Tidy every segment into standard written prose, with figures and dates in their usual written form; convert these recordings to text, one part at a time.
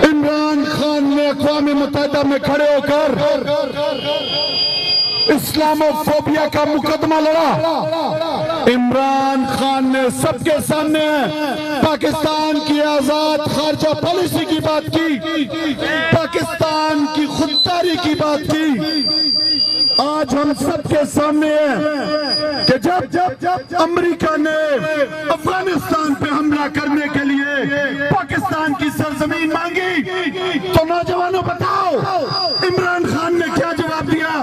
عمران خان نے اقوام متحدہ میں کھڑے ہو کر اسلاموفوبیا کا مقدمہ لڑا۔ عمران خان نے سب کے سامنے پاکستان کی آزاد خارجہ پالیسی کی بات کی، پاکستان کی خودداری کی بات کی۔ آج ہم سب کے سامنے ہے کہ جب امریکہ نے افغانستان پہ حملہ کرنے کے لیے پاکستان کی سرزمین مانگی تو نوجوانوں بتاؤ عمران خان نے کیا جواب دیا؟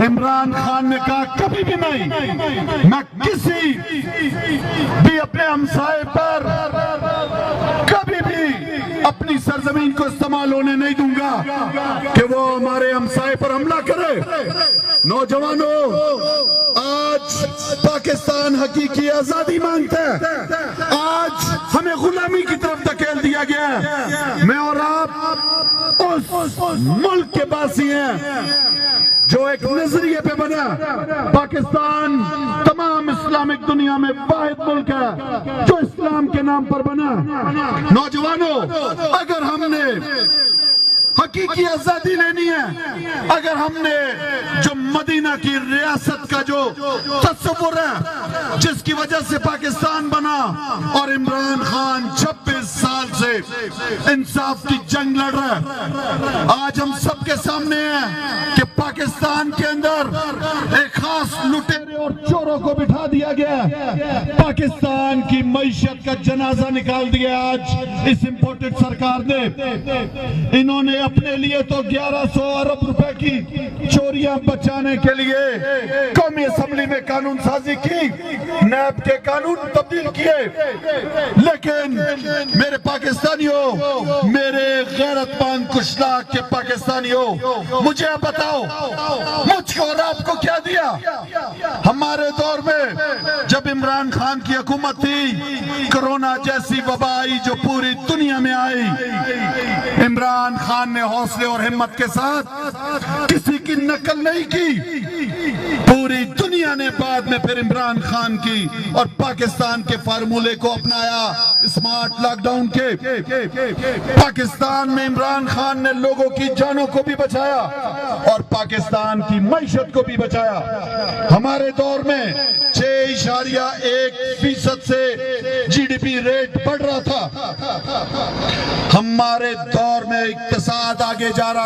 عمران خان نے کہا کبھی بھی نہیں، میں کسی بھی اپنے ہمسائے پر کبھی بھی اپنی سرزمین کو استعمال ہونے نہیں دوں گا کہ وہ ہمارے ہمسائے پر حملہ کرے۔ نوجوانوں، آج پاکستان حقیقی آزادی مانگتا ہے، آج ہمیں غلامی کی طرف دھکیل دیا گیا ہے۔ میں اور آپ اس ملک کے باسی ہیں جو ایک نظریے پہ بنا۔ پاکستان تمام اسلامک دنیا میں واحد ملک ہے جو اسلام کے نام پر بنا۔ نوجوانوں، اگر ہم نے حقیقی آزادی لینی ہے، اگر ہم نے جو مدینہ کی ریاست کا جو تصور ہے جس کی وجہ سے پاکستان بنا، اور عمران خان 26 سال سے انصاف کی جنگ لڑ رہا ہے، آج ہم سب کے سامنے ہیں کہ پاکستان کے اندر ایک خاص لٹیرے اور چوروں کو بٹھا دیا گیا ہے، پاکستان کی معیشت کا جنازہ نکال دیا آج اس امپورٹڈ سرکار نے۔ انہوں نے اپنے لیے تو 1100 ارب روپے کی چوریاں بچانے کے لیے قومی اسمبلی میں قانون سازی کی، نیب کے قانون تبدیل کیے، لیکن میرے پاکستانیوں، میرے غیرت مند کشلاک کے پاکستانیوں، مجھے آپ بتاؤ مجھ کو اور آپ کو کیا دیا؟ ہمارے دور میں جب عمران خان کی حکومت تھی، کرونا جیسی وبا آئی جو پوری دنیا میں آئی، عمران خان نے حوصلے اور ہمت کے ساتھ کسی کی نقل نہیں کی۔ پوری دنیا نے بعد میں پھر عمران خان کی اور پاکستان کے فارمولے کو اپنایا، اسمارٹ لاک ڈاؤن کے۔ پاکستان میں عمران خان نے لوگوں کی جانوں کو بھی بچایا اور پاکستان کی معیشت کو بھی بچایا۔ ہمارے دور میں 6.1% سے جی ڈی پی ریٹ بڑھ رہا تھا، ہمارے دور میں اقتصاد آگے جا رہا تھا۔